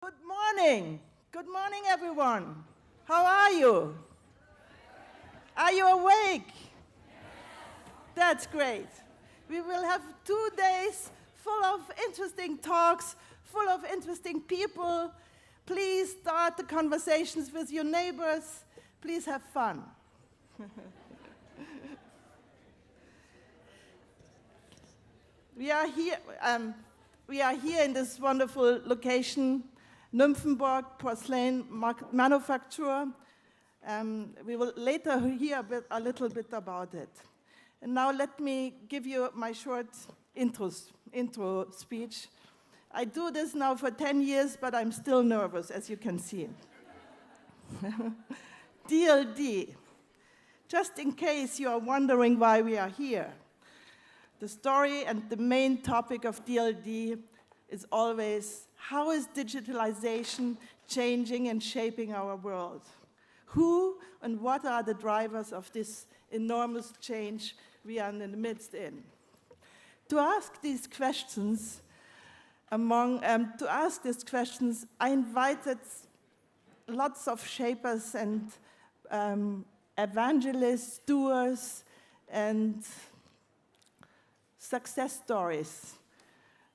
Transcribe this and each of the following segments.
Good morning. Good morning, everyone. How are you? Are you awake? That's great. We will have 2 days full of interesting talks, full of interesting people. Please start the conversations with your neighbors. Please have fun. We are here in this wonderful location, Nymphenburg Porcelain Manufacture. We will later hear a little bit about it. And now let me give you my short intro speech. I do this now for 10 years, but I'm still nervous, as you can see. DLD. Just in case you are wondering why we are here, the story and the main topic of DLD is always, how is digitalization changing and shaping our world? Who and what are the drivers of this enormous change we are in the midst in? To ask these questions, I invited lots of shapers and evangelists, doers, and success stories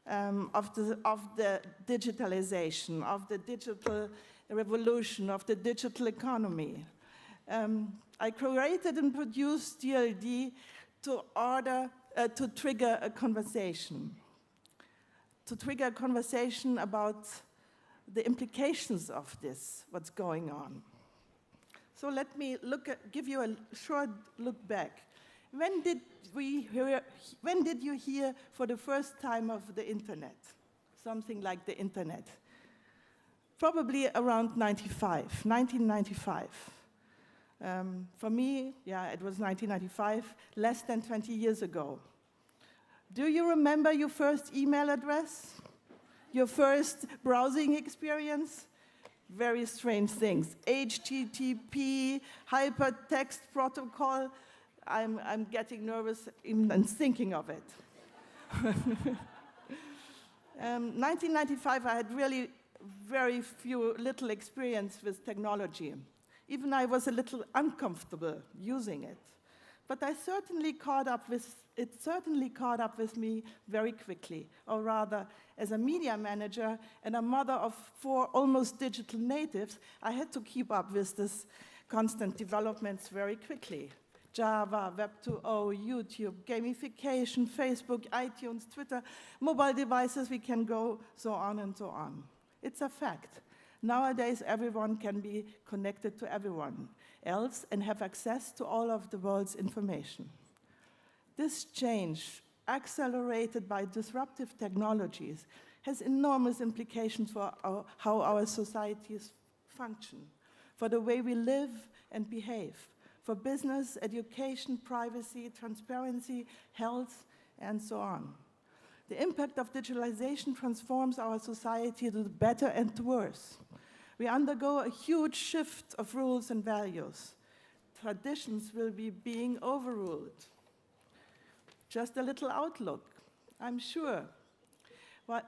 of the digitalization, of the digital revolution, of the digital economy. I created and produced DLD to trigger a conversation. To trigger a conversation about the implications of this, what's going on. So let me give you a short look back. When did you hear for the first time of the internet? Something like the internet. Probably around 1995. For me, yeah, it was 1995, less than 20 years ago. Do you remember your first email address? Your first browsing experience? Very strange things. HTTP, hypertext protocol. I'm getting nervous even thinking of it. 1995, I had really very little experience with technology. Even I was a little uncomfortable using it. But it certainly caught up with me very quickly. Or rather, as a media manager and a mother of 4 almost digital natives, I had to keep up with this constant developments very quickly. Java, Web 2.0, YouTube, gamification, Facebook, iTunes, Twitter, mobile devices, we can go so on and so on. It's a fact. Nowadays, everyone can be connected to everyone else and have access to all of the world's information. This change, accelerated by disruptive technologies, has enormous implications for how our societies function, for the way we live and behave, for business, education, privacy, transparency, health, and so on. The impact of digitalization transforms our society to the better and to worse. We undergo a huge shift of rules and values. Traditions will be being overruled. Just a little outlook, I'm sure.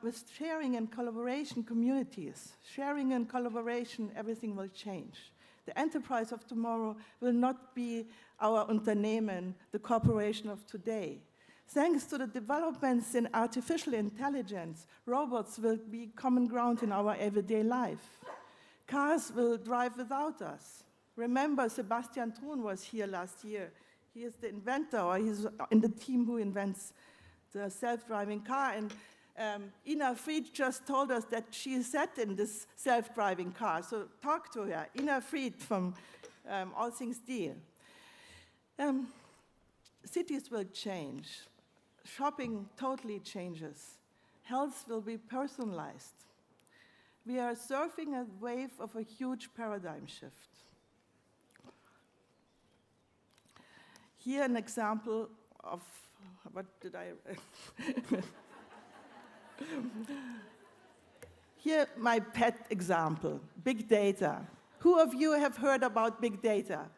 With sharing and collaboration communities, sharing and collaboration, everything will change. The enterprise of tomorrow will not be our Unternehmen, the corporation of today. Thanks to the developments in artificial intelligence, robots will be common ground in our everyday life. Cars will drive without us. Remember, Sebastian Thrun was here last year. He is the inventor, or he's in the team who invents the self-driving car. And Ina Fried just told us that she sat in this self-driving car. So talk to her. Ina Fried from All Things Deal. Cities will change. Shopping totally changes. Health will be personalized. We are surfing a wave of a huge paradigm shift. Here an example of, what did I... Here my pet example, big data. Who of you have heard about big data?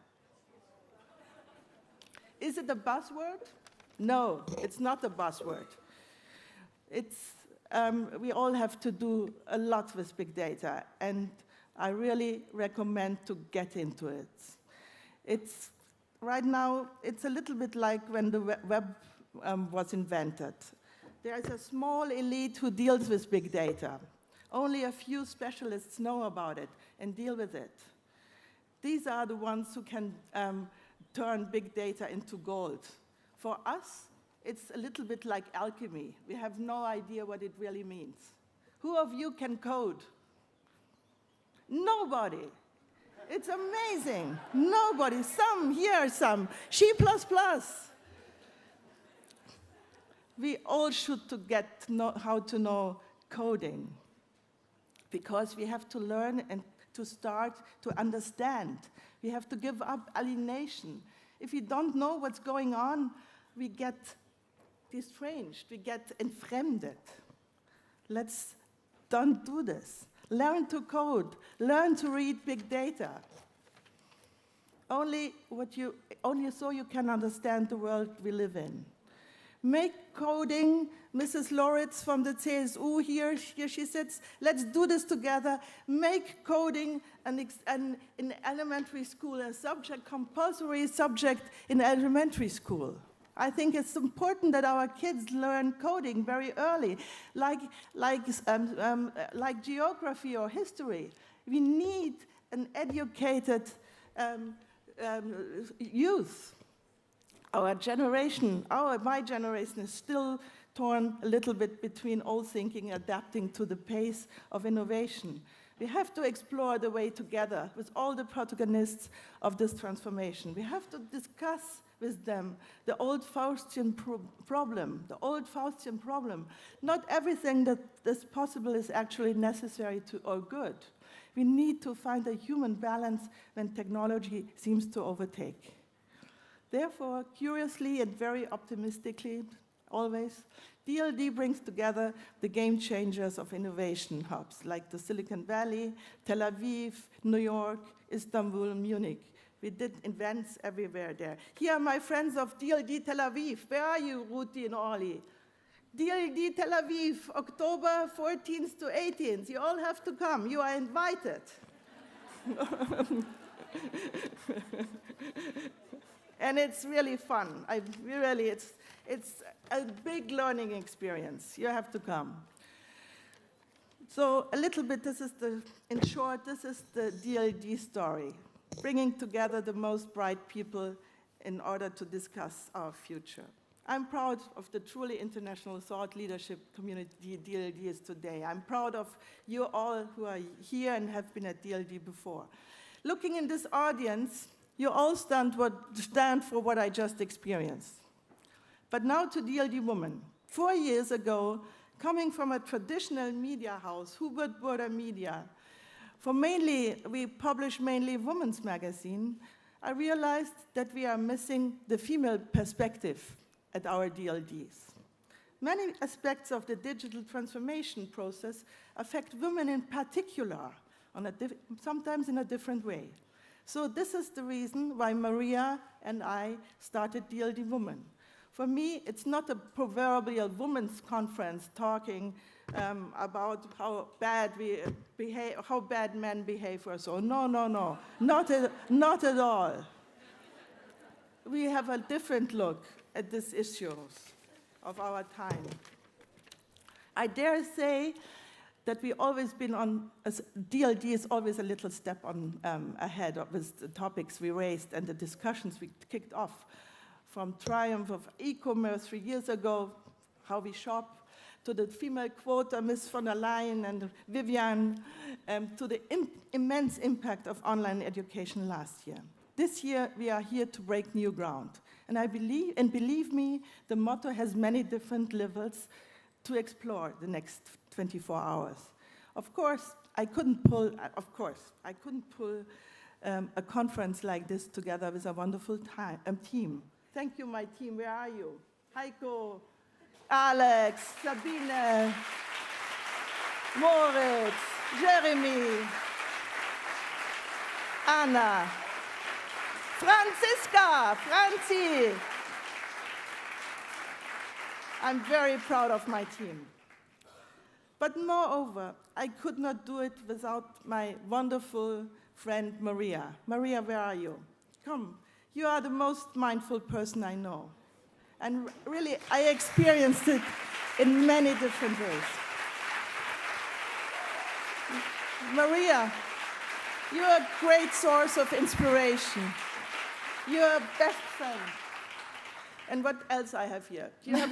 Is it a buzzword? No, it's not a buzzword. It's we all have to do a lot with big data, and I really recommend to get into it. Right now, it's a little bit like when the web was invented. There is a small elite who deals with big data. Only a few specialists know about it and deal with it. These are the ones who can turn big data into gold. For us, it's a little bit like alchemy. We have no idea what it really means. Who of you can code? Nobody. It's amazing. Nobody. Some here, some. C++. We all should know how to know coding, because we have to learn and to start to understand. We have to give up alienation. If we don't know what's going on, we get estranged, we get entfremdet. Let's don't do this. Learn to code, learn to read big data. Only so you can understand the world we live in. Make coding, Mrs. Loritz from the CSU here she sits, let's do this together. Make coding in elementary school a subject, compulsory subject in elementary school. I think it's important that our kids learn coding very early, like geography or history. We need an educated youth. Our generation, my generation, is still torn a little bit between old thinking, adapting to the pace of innovation. We have to explore the way together with all the protagonists of this transformation. We have to discuss with them the old Faustian problem, the old Faustian problem. Not everything that is possible is actually necessary or good. We need to find a human balance when technology seems to overtake. Therefore, curiously and very optimistically, always, DLD brings together the game changers of innovation hubs like the Silicon Valley, Tel Aviv, New York, Istanbul, Munich. We did events everywhere there. Here are my friends of DLD Tel Aviv. Where are you, Ruti and Orly? DLD Tel Aviv, October 14th to 18th. You all have to come. You are invited. And it's really fun. It's a big learning experience. You have to come. So a little bit, in short, this is the DLD story, bringing together the most bright people in order to discuss our future. I'm proud of the truly international thought leadership community DLD is today. I'm proud of you all who are here and have been at DLD before. Looking in this audience, you all stand for what I just experienced. But now to DLD Women. 4 years ago, coming from a traditional media house, Furtwängler-Burda Media, we publish mainly women's magazine, I realized that we are missing the female perspective at our DLDs. Many aspects of the digital transformation process affect women in particular, sometimes in a different way. So this is the reason why Maria and I started DLD Women. For me, it's not a proverbial women's conference talking about how bad men behave or so. No, not at all. We have a different look at these issues of our time. I dare say that we always been DLD is always a little step ahead of the topics we raised and the discussions we kicked off. From triumph of e-commerce 3 years ago, how we shop, to the female quota, Ms. von der Leyen and Vivian, to the immense impact of online education last year. This year, we are here to break new ground. And believe me, the motto has many different levels to explore the next 24 hours. Of course, I couldn't pull a conference like this together with a wonderful team. Thank you, my team. Where are you? Heiko, Alex, Sabine, Moritz, Jeremy, Anna, Franziska, Franzi. I'm very proud of my team. But moreover, I could not do it without my wonderful friend Maria. Maria, where are you? Come. You are the most mindful person I know. And really, I experienced it in many different ways. Maria, you're a great source of inspiration. You're a best friend. And what else I have here? Do you have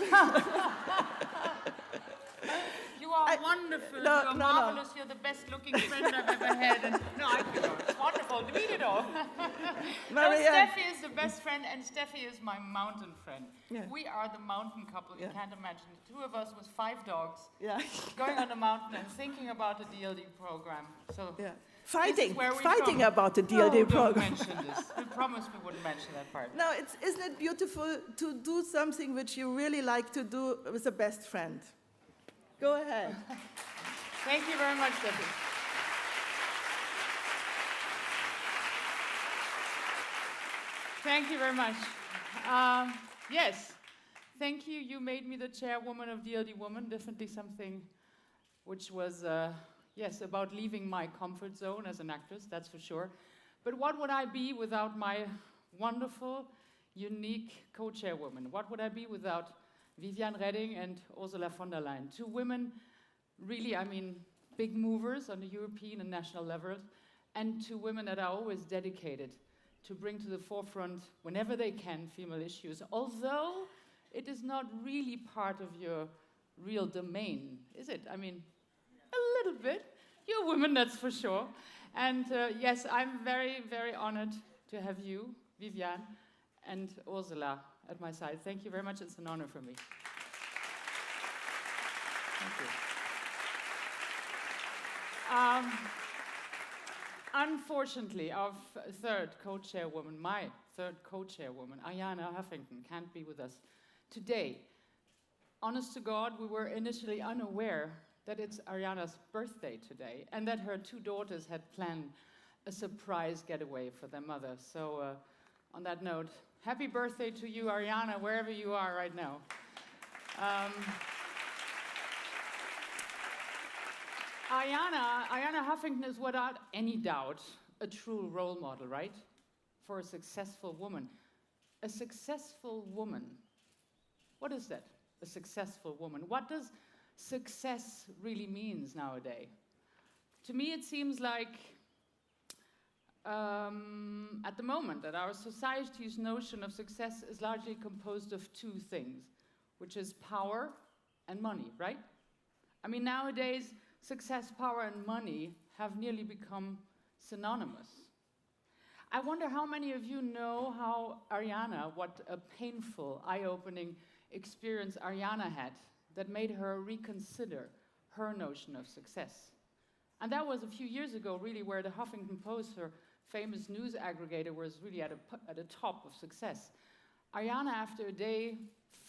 You are wonderful, you're marvelous, you're the best looking friend I've ever had. And, no, I feel it's wonderful to meet it all. Maria. No, Steffi is the best friend, and Steffi is my mountain friend. Yeah. We are the mountain couple, you can't imagine. The two of us with 5 dogs, Yeah. going on the mountain and thinking about the DLD program. So Yeah. Fighting from. about the DLD program. Don't mention this. We promised we wouldn't mention that part. No, isn't it beautiful to do something which you really like to do with a best friend? Go ahead. Thank you very much, Steffi. Thank you very much. Yes, thank you. You made me the chairwoman of DLD Women. Definitely something which was, yes, about leaving my comfort zone as an actress, that's for sure. But what would I be without my wonderful, unique co-chairwoman? What would I be without Viviane Reding and Ursula von der Leyen? 2 women, really, I mean, big movers on the European and national level, and 2 women that are always dedicated to bring to the forefront, whenever they can, female issues, although it is not really part of your real domain, is it? I mean, a little bit. You're women, that's for sure. And yes, I'm very, very honored to have you, Viviane, and Ursula at my side. Thank you very much. It's an honor for me. Thank you. Unfortunately, our third co-chairwoman, my third co-chairwoman, Ariana Huffington, can't be with us today. Honest to God, we were initially unaware that it's Ariana's birthday today and that her 2 daughters had planned a surprise getaway for their mother. So on that note, happy birthday to you, Ariana, wherever you are right now. Ariana Huffington is without any doubt a true role model, right? For a successful woman. A successful woman. What is that? A successful woman. What does success really means nowadays? To me, it seems like at the moment that our society's notion of success is largely composed of 2 things, which is power and money, right? I mean, nowadays, success, power, and money have nearly become synonymous. I wonder how many of you know how Ariana, what a painful, eye-opening experience Ariana had that made her reconsider her notion of success. And that was a few years ago, really, where the Huffington Post, her famous news aggregator, was really at the top of success. Ariana, after a day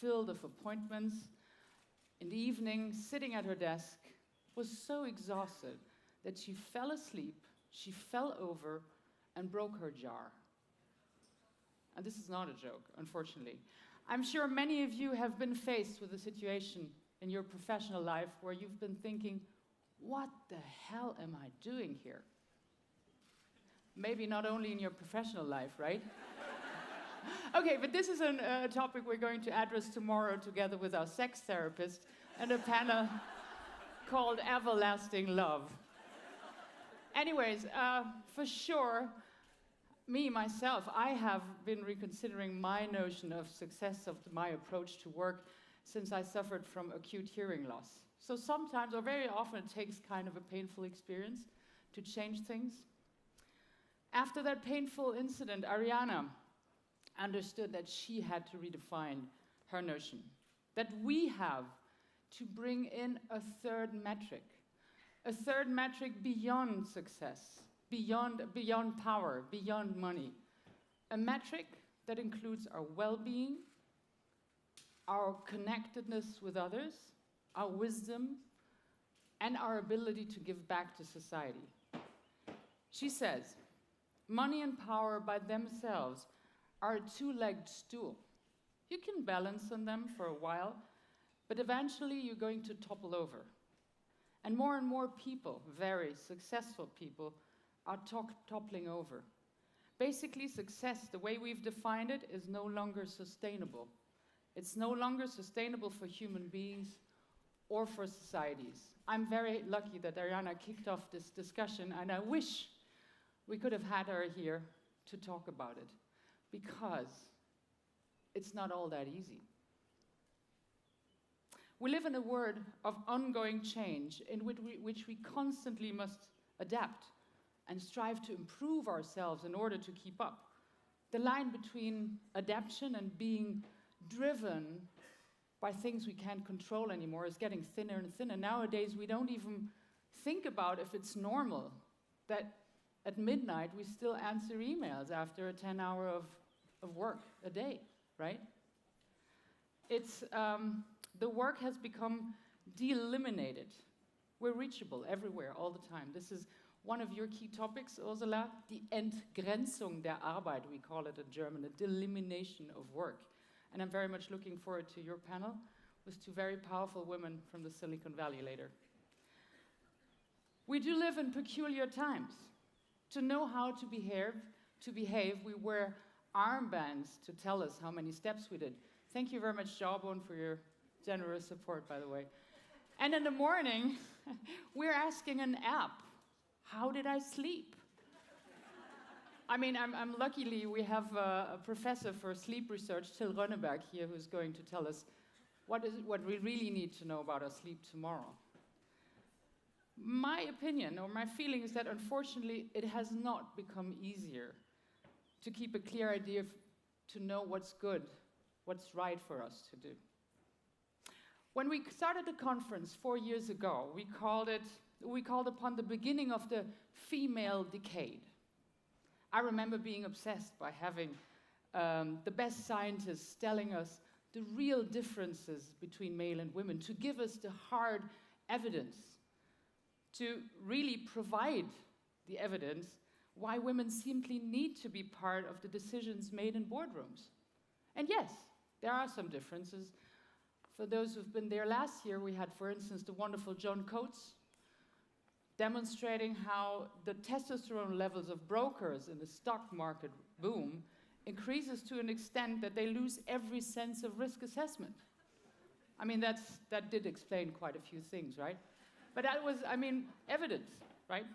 filled of appointments, in the evening, sitting at her desk, was so exhausted that she fell asleep, she fell over, and broke her jar. And this is not a joke, unfortunately. I'm sure many of you have been faced with a situation in your professional life where you've been thinking, what the hell am I doing here? Maybe not only in your professional life, right? Okay, but this is a topic we're going to address tomorrow together with our sex therapist and a panel called Everlasting Love. Anyways, for sure, myself, I have been reconsidering my notion of success, of my approach to work, since I suffered from acute hearing loss. So sometimes, or very often, it takes kind of a painful experience to change things. After that painful incident, Ariana understood that she had to redefine her notion, that we have to bring in a third metric beyond success, beyond power, beyond money, a metric that includes our well-being, our connectedness with others, our wisdom, and our ability to give back to society. She says, money and power by themselves are a 2-legged stool. You can balance on them for a while, but eventually you're going to topple over. And more people, very successful people, are toppling over. Basically, success, the way we've defined it, is no longer sustainable. It's no longer sustainable for human beings or for societies. I'm very lucky that Ariana kicked off this discussion, and I wish we could have had her here to talk about it, because it's not all that easy. We live in a world of ongoing change in which we constantly must adapt and strive to improve ourselves in order to keep up. The line between adaptation and being driven by things we can't control anymore is getting thinner and thinner. Nowadays, we don't even think about if it's normal that at midnight we still answer emails after a 10-hour of work a day, right? It's, the work has become de-eliminated. We're reachable everywhere, all the time. This is one of your key topics, Ursula, die Entgrenzung der Arbeit, we call it in German, the elimination of work. And I'm very much looking forward to your panel with two very powerful women from the Silicon Valley later. We do live in peculiar times. To know how to behave, we wear armbands to tell us how many steps we did. Thank you very much, Jawbone, for your generous support, by the way. And in the morning, we're asking an app, how did I sleep? I mean, I'm luckily we have a professor for sleep research, Till Rönneberg, here, who's going to tell us what we really need to know about our sleep tomorrow. My opinion, or my feeling, is that unfortunately it has not become easier to keep a clear idea to know what's good, what's right for us to do. When we started the conference 4 years ago, we called upon the beginning of the female decade. I remember being obsessed by having the best scientists telling us the real differences between male and women, to give us the hard evidence, to really provide the evidence why women simply need to be part of the decisions made in boardrooms. And yes, there are some differences. For those who've been there last year, we had, for instance, the wonderful John Coates demonstrating how the testosterone levels of brokers in the stock market boom increases to an extent that they lose every sense of risk assessment. I mean, that did explain quite a few things, right? But that was, I mean, evidence, right?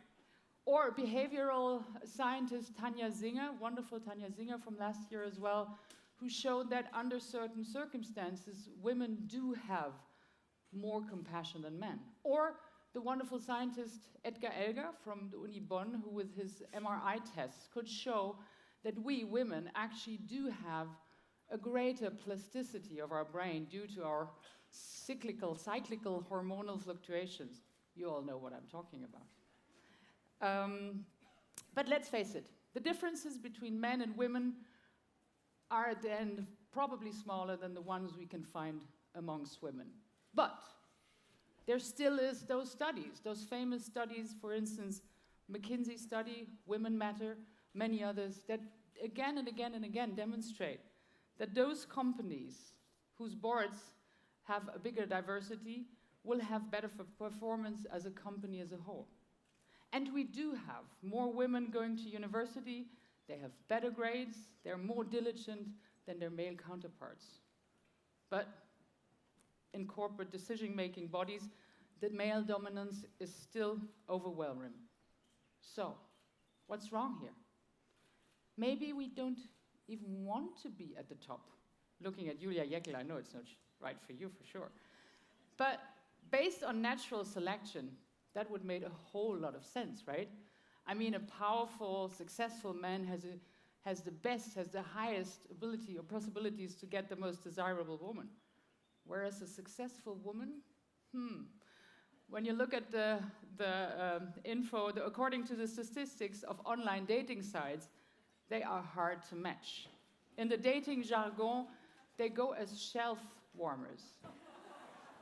Or behavioral scientist Tanja Singer, wonderful Tanja Singer from last year as well, who showed that under certain circumstances, women do have more compassion than men. Or the wonderful scientist Edgar Elgar from the Uni Bonn, who with his MRI tests could show that we women actually do have a greater plasticity of our brain due to our cyclical hormonal fluctuations. You all know what I'm talking about. But let's face it, the differences between men and women are at the end probably smaller than the ones we can find amongst women. But there still is those studies, those famous studies, for instance, McKinsey study, Women Matter, many others, that again and again and again demonstrate that those companies whose boards have a bigger diversity will have better performance as a company as a whole. And we do have more women going to university, they have better grades, they're more diligent than their male counterparts. But in corporate decision-making bodies, the male dominance is still overwhelming. So, what's wrong here? Maybe we don't even want to be at the top. Looking at Julia Jekyll, I know it's not right for you, for sure. But based on natural selection, that would make a whole lot of sense, right? I mean, a powerful, successful man has the highest ability or possibilities to get the most desirable woman. Whereas a successful woman, when you look at the info, according to the statistics of online dating sites, they are hard to match. In the dating jargon, they go as shelf warmers.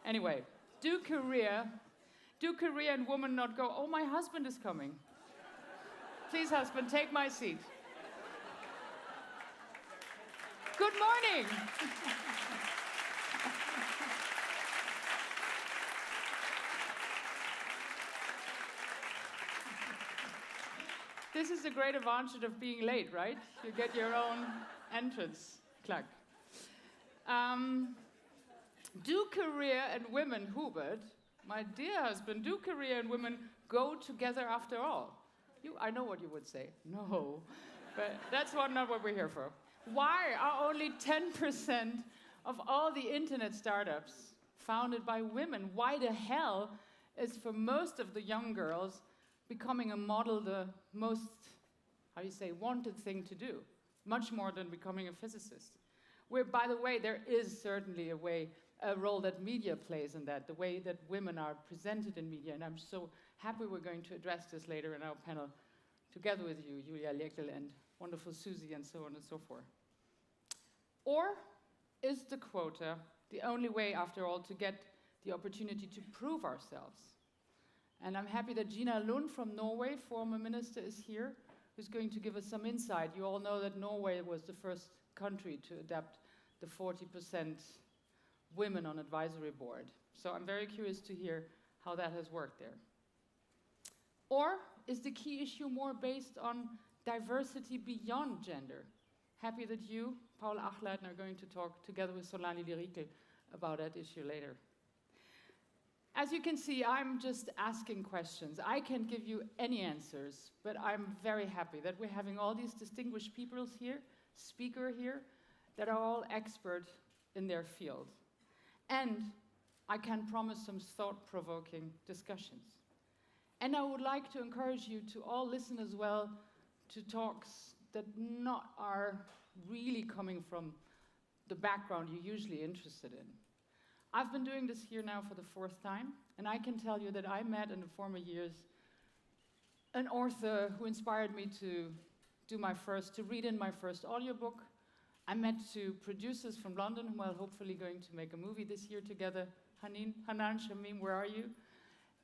Anyway, do Korean women not go, oh, my husband is coming. Please, husband, take my seat. Good morning. This is the great advantage of being late, right? You get your own entrance clock. Do career and women, Hubert, my dear husband, do career and women go together after all? I know what you would say. No, but that's not what we're here for. Why are only 10% of all the internet startups founded by women? Why the hell is for most of the young girls becoming a model the most, wanted thing to do? Much more than becoming a physicist. Where, by the way, there is certainly a role that media plays in that, the way that women are presented in media, and I'm so happy we're going to address this later in our panel together with you, Julia Leckel and wonderful Susie and so on and so forth. Or is the quota the only way, after all, to get the opportunity to prove ourselves? And I'm happy that Gina Lund from Norway, former minister, is here, who's going to give us some insight. You all know that Norway was the first country to adopt the 40% women on advisory board. So I'm very curious to hear how that has worked there. Or is the key issue more based on diversity beyond gender? Happy that you, Paul Achleitner, are going to talk together with Solani Lirikel about that issue later. As you can see, I'm just asking questions. I can't give you any answers, but I'm very happy that we're having all these distinguished people here, speakers here, that are all expert in their field. And I can promise some thought-provoking discussions. And I would like to encourage you to all listen as well to talks that are really coming from the background you're usually interested in. I've been doing this here now for the 4th time, and I can tell you that I met in the former years an author who inspired me to read in my first audiobook. I met 2 producers from London whom I'm hopefully going to make a movie this year together. Hanan, Shamim, where are you?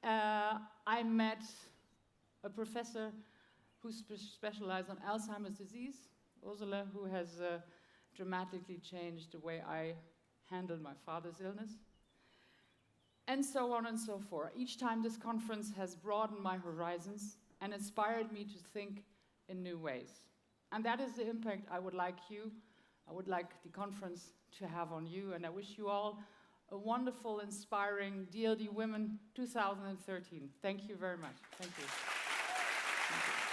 I met a professor who specialized on Alzheimer's disease, Ursula, who has dramatically changed the way I handled my father's illness, and so on and so forth. Each time this conference has broadened my horizons and inspired me to think in new ways. And that is the impact I would like the conference to have on you, and I wish you all a wonderful, inspiring DLD Women 2013. Thank you very much. Thank you. Thank you.